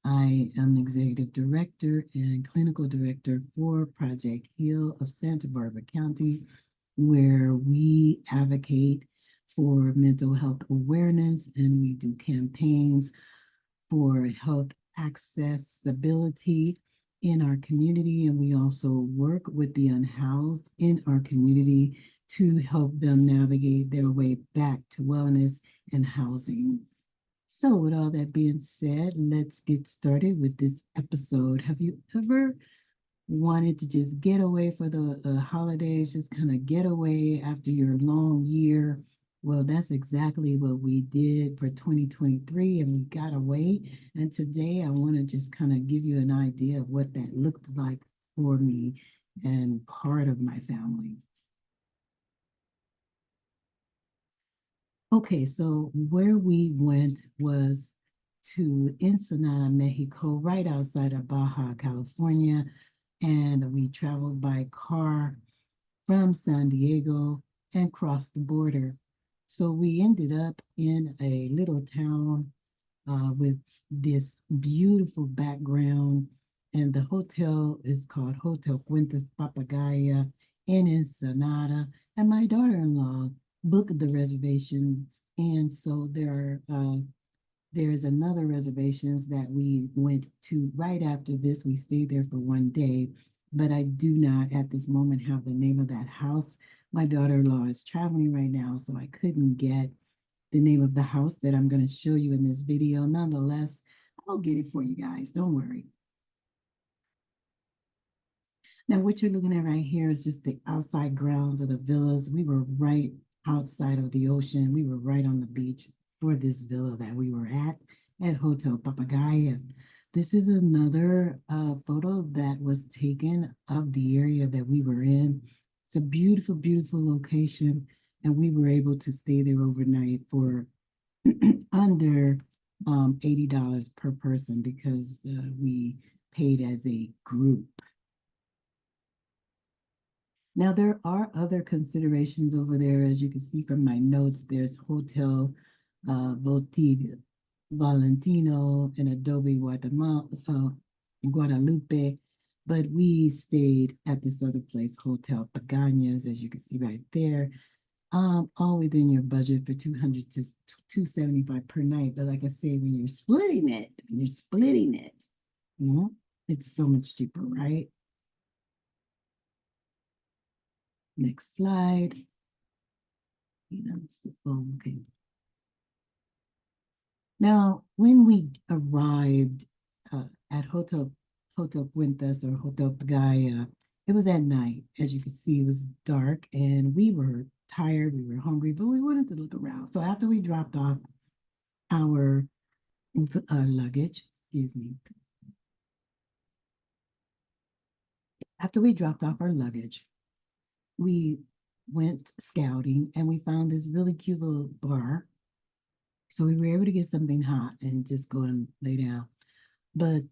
I am Executive Director and Clinical Director for Project Heal of Santa Barbara County, where we advocate for mental health awareness and we do campaigns for health accessibility in our community. And we also work with the unhoused in our community to help them navigate their way back to wellness and housing. So, with all that being said, let's get started with this episode. Have you ever wanted to just get away for the holidays, just kind of get away after your long year? Well, that's exactly what we did for 2023, and we got away. And today, I want to just kind of give you an idea of what that looked like for me and part of my family. Okay, so where we went was to Ensenada, Mexico, right outside of Baja California. And we traveled by car from San Diego and crossed the border. So we ended up in a little town with this beautiful background. And the hotel is called Hotel Quintas Papagaya in Ensenada. And my daughter-in-law booked the reservations. And so there's another reservations that we went to right after this. We stayed there for one day, but I do not at this moment have the name of that house. My daughter-in-law is traveling right now, so I couldn't get the name of the house that I'm going to show you in this video. Nonetheless, I'll get it for you guys. Don't worry. Now, what you're looking at right here is just the outside grounds of the villas. We were right outside of the ocean. We were right on the beach for this villa that we were at Hotel Papagaya. This is another photo that was taken of the area that we were in. It's a beautiful, beautiful location, and we were able to stay there overnight for under $80 per person because we paid as a group. Now, there are other considerations over there. As you can see from my notes, there's Hotel Boutique Valentino and Adobe Guadalupe, but we stayed at this other place, Hotel Pagañas, as you can see right there, all within your budget for 200 to 275 per night. But like I say, when you're splitting it, it's so much cheaper, right? Next slide. Okay. Now, when we arrived at Hotel Quintas or Hotel Pagaya, it was at night. As you can see, it was dark and we were tired, we were hungry, but we wanted to look around. So after we dropped off our luggage, excuse me, after we dropped off our luggage, we went scouting and we found this really cute little bar. So we were able to get something hot and just go and lay down. But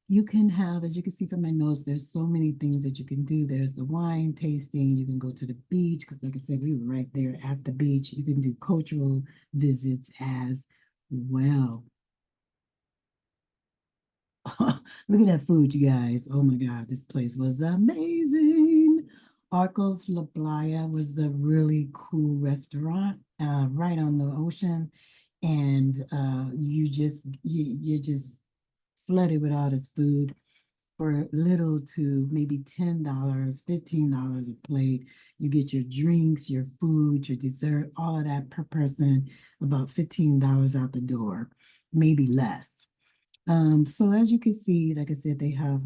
you can have, as you can see from my notes, there's so many things that you can do. There's the wine tasting. You can go to the beach because, like I said, we were right there at the beach. You can do cultural visits as well. Look at that food, you guys. Oh my God, this place was amazing. Arcos La Playa was a really cool restaurant right on the ocean. And you're just flooded with all this food for little to maybe $10, $15 a plate. You get your drinks, your food, your dessert, all of that per person, about $15 out the door, maybe less. So as you can see, like I said, they have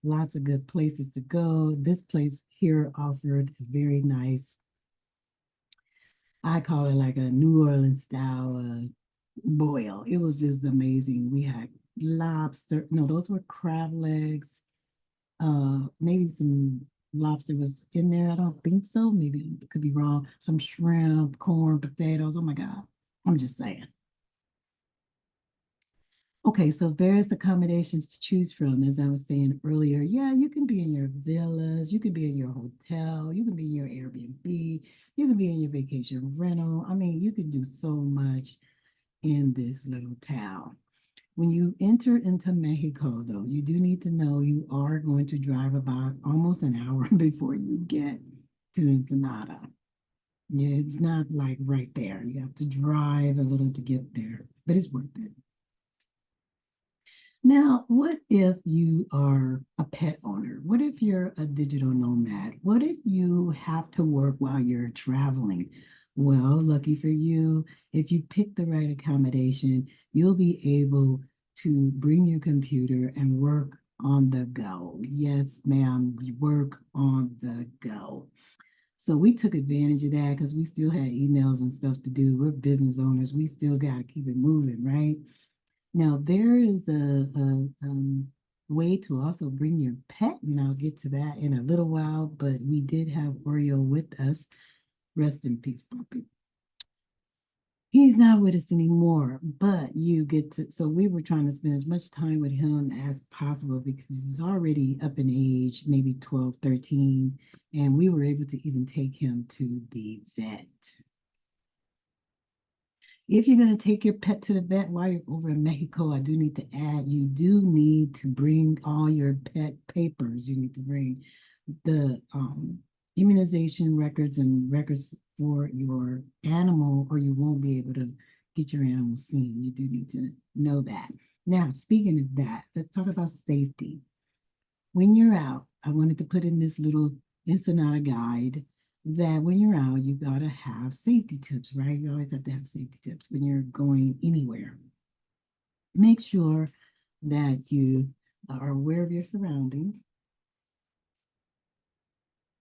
lots of good places to go. This place here offered a very nice, I call it like a New Orleans style boil. It was just amazing. We had lobster. No, those were crab legs. Maybe some lobster was in there. I don't think so. Maybe it could be wrong. Some shrimp, corn, potatoes. Oh my God. I'm just saying. Okay, so various accommodations to choose from, as I was saying earlier. Yeah, you can be in your villas, you can be in your hotel, you can be in your Airbnb, you can be in your vacation rental. I mean, you can do so much in this little town. When you enter into Mexico, though, you do need to know you are going to drive about almost an hour before you get to Ensenada. Yeah, it's not like right there. You have to drive a little to get there, but it's worth it. Now, what if you are a pet owner? What if you're a digital nomad? What if you have to work while you're traveling? Well, lucky for you, if you pick the right accommodation, you'll be able to bring your computer and work on the go. Yes, ma'am, work on the go. So we took advantage of that because we still had emails and stuff to do. We're business owners. We still got to keep it moving, right? Now, there is a way to also bring your pet, and I'll get to that in a little while, but we did have Oreo with us. Rest in peace, puppy. He's not with us anymore, but you get to, so we were trying to spend as much time with him as possible because he's already up in age, maybe 12, 13, and we were able to even take him to the vet. If you're going to take your pet to the vet while you're over in Mexico, I do need to add, you do need to bring all your pet papers. You need to bring the immunization records and records for your animal, or you won't be able to get your animal seen. You do need to know that. Now, speaking of that, let's talk about safety. When you're out, I wanted to put in this little Ensenada guide that when you're out, you got to have safety tips, right? You always have to have safety tips when you're going anywhere. Make sure that you are aware of your surroundings.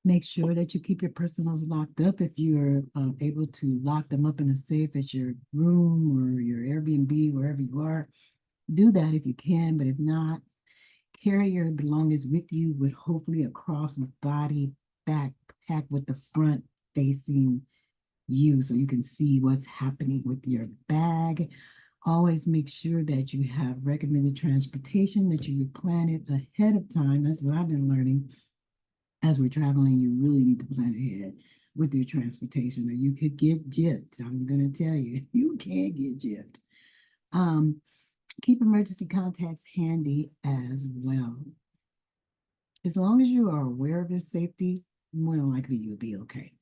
Make sure that you keep your personals locked up if you're able to lock them up in a safe at your room or your Airbnb, wherever you are. Do that if you can, but if not, carry your belongings with you with hopefully a crossbody backpack with the front facing you so you can see what's happening with your bag. Always make sure that you have recommended transportation, that you plan it ahead of time. That's what I've been learning. As we're traveling, you really need to plan ahead with your transportation, or you could get gypped. I'm going to tell you, you can get gypped. Um, Keep emergency contacts handy as well. As long as you are aware of your safety, more than likely you'll be okay.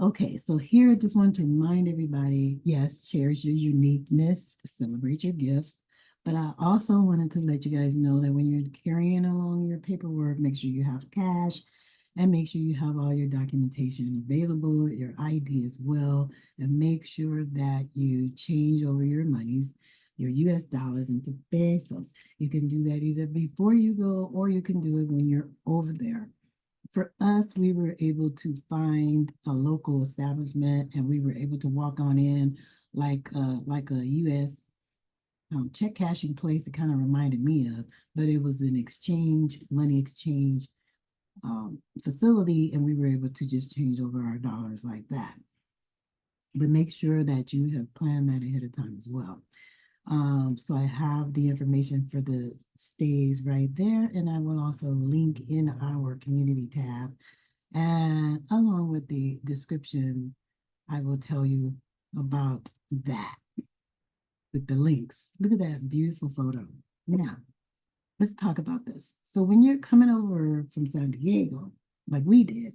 Okay, so here I just want to remind everybody, yes, cherish your uniqueness, celebrate your gifts, but I also wanted to let you guys know that when you're carrying along your paperwork, make sure you have cash and make sure you have all your documentation available, your ID as well, and make sure that you change over your monies, your US dollars into pesos. You can do that either before you go or you can do it when you're over there. For us, we were able to find a local establishment and we were able to walk on in like a US check cashing place. It kind of reminded me of, but it was an exchange, money exchange facility, and we were able to just change over our dollars like that. But make sure that you have planned that ahead of time as well. So I have the information for the stays right there, and I will also link in our community tab. And along with the description, I will tell you about that with the links. Look at that beautiful photo. Now, let's talk about this. So when you're coming over from San Diego, like we did,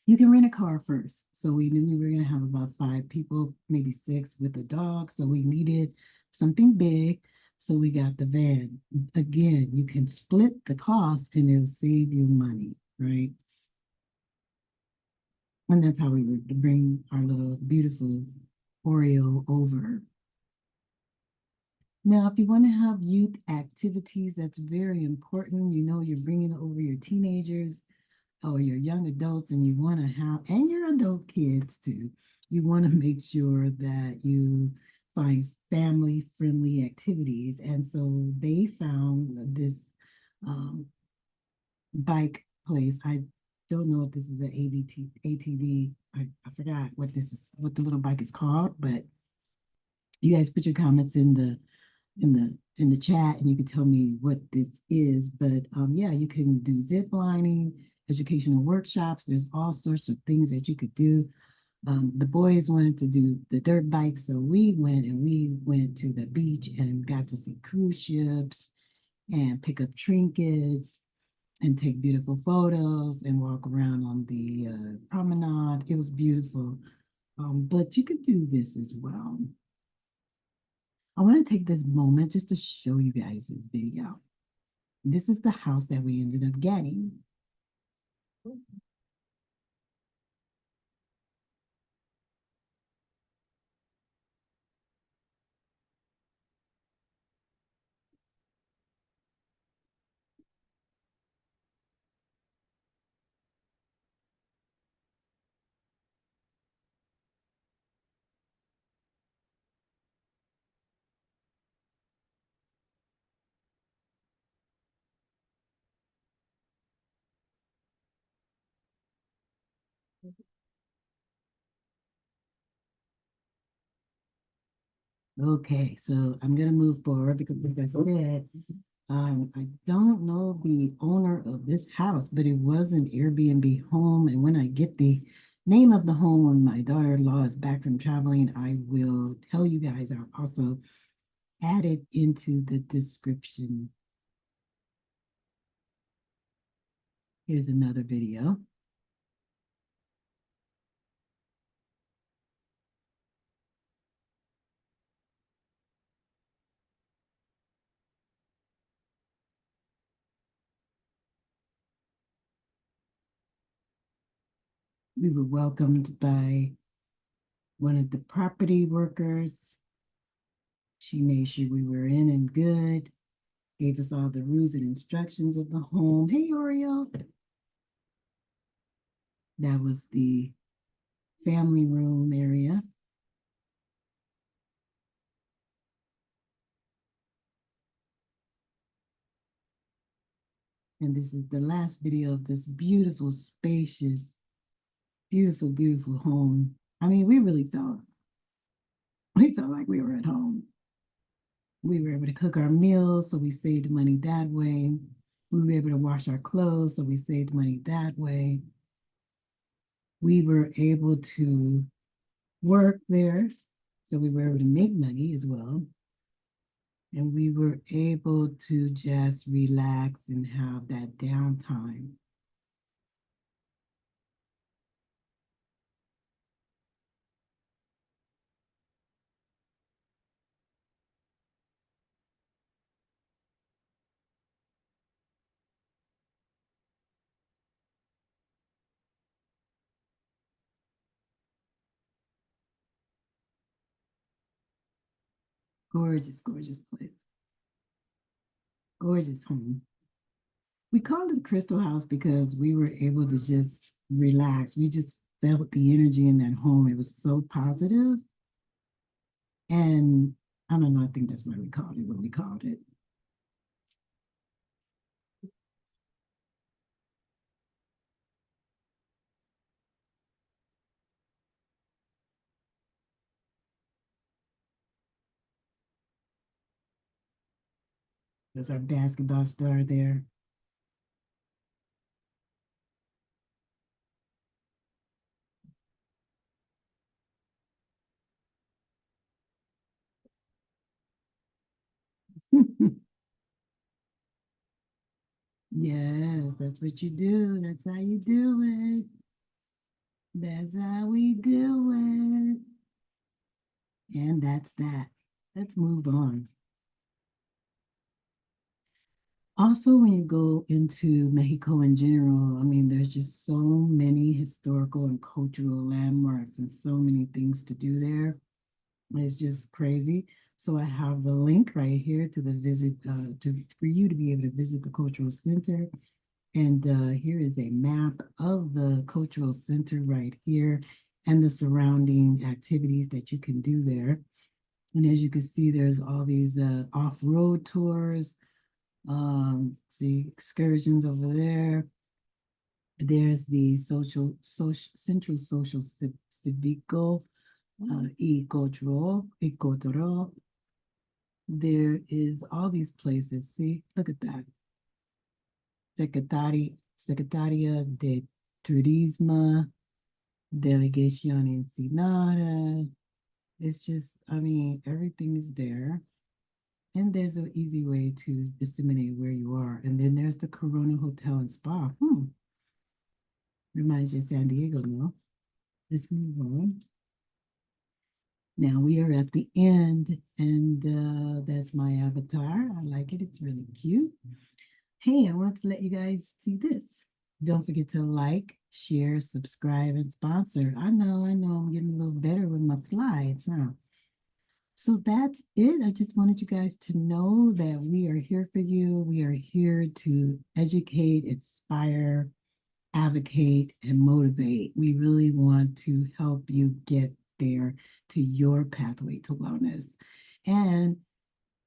you can rent a car first. So we knew we were going to have about 5 people, maybe 6 with a dog. So we needed something big. So we got the van. Again, you can split the cost and it'll save you money, right? And that's how we were to bring our little beautiful Oreo over. Now, if you want to have youth activities, that's very important. You know, you're bringing over your teenagers or your young adults and you want to have, and your adult kids too, you want to make sure that you find family friendly activities. And so they found this bike place. I don't know if this is an ATV. I forgot what this is, what the little bike is called, but you guys put your comments in the chat and you can tell me what this is. But yeah, you can do zip lining, educational workshops. There's all sorts of things that you could do. The boys wanted to do the dirt bike, so we went to the beach and got to see cruise ships and pick up trinkets and take beautiful photos and walk around on the promenade. It was beautiful. But you could do this as well. I want to take this moment just to show you guys this video. This is the house that we ended up getting. Okay, so I'm gonna move forward because like I said, I don't know the owner of this house, but it was an Airbnb home. And when I get the name of the home when my daughter-in-law is back from traveling, I will tell you guys. I'll also add it into the description. Here's another video. We were welcomed by one of the property workers. She made sure we were in and good, gave us all the rules and instructions of the home. Hey, Oreo. That was the family room area. And this is the last video of this beautiful, spacious, beautiful, beautiful home. I mean, we felt like we were at home. We were able to cook our meals, so we saved money that way. We were able to wash our clothes, so we saved money that way. We were able to work there, so we were able to make money as well. And we were able to just relax and have that downtime. Gorgeous, gorgeous place. Gorgeous home. We called it the Crystal House because we were able to just relax. We just felt the energy in that home. It was so positive. And I don't know, I think that's why we called it what we called it. There's our basketball star there. Yes, that's what you do. That's how you do it. That's how we do it. And that's that. Let's move on. Also, when you go into Mexico in general, I mean, there's just so many historical and cultural landmarks and so many things to do there. It's just crazy. So I have the link right here to the visit to for you to be able to visit the cultural center. And here is a map of the cultural center right here and the surrounding activities that you can do there. And as you can see, there's all these off-road tours, see excursions over there. There's the central social civico y cultural. There is all these places. See, look at that. Secretaria de Turismo. Delegation Ensenada. It's just, I mean, everything is there. And there's an easy way to disseminate where you are. And then there's the Corona Hotel and Spa. Reminds you of San Diego, no? Let's move on. Now we are at the end, and that's my avatar. I like it. It's really cute. Hey, I want to let you guys see this. Don't forget to like, share, subscribe, and sponsor. I know, I'm getting a little better with my slides, huh? So that's it. I just wanted you guys to know that we are here for you. We are here to educate, inspire, advocate, and motivate. We really want to help you get there to your pathway to wellness. And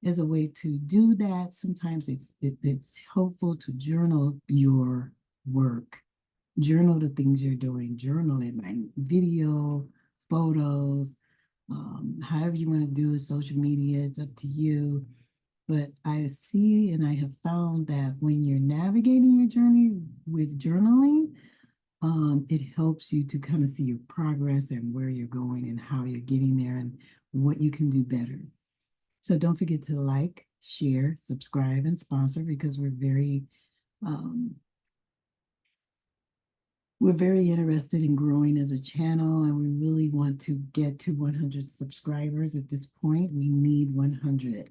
as a way to do that, sometimes it's helpful to journal your work, journal the things you're doing, journal it by video, photos, however you want to do it, social media, it's up to you. But I see and I have found that when you're navigating your journey with journaling, it helps you to kind of see your progress and where you're going and how you're getting there and what you can do better. So don't forget to like, share, subscribe, and sponsor because um, we're very interested in growing as a channel and we really want to get to 100 subscribers at this point. We need 100.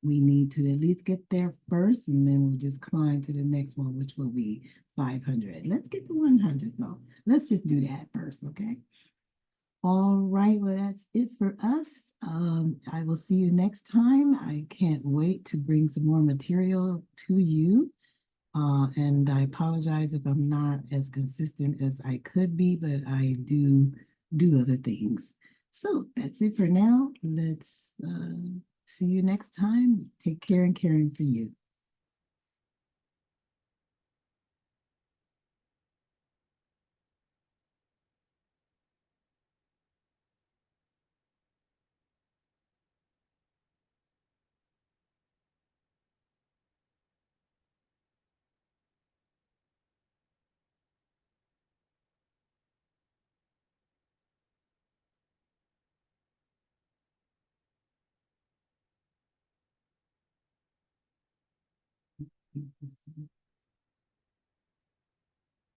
We need to at least get there first and then we'll just climb to the next one, which will be 500. Let's get to 100 though. Let's just do that first, okay? All right, well, that's it for us. I will see you next time. I can't wait to bring some more material to you. And I apologize if I'm not as consistent as I could be, but I do other things. So that's it for now. Let's see you next time. Take care and caring for you.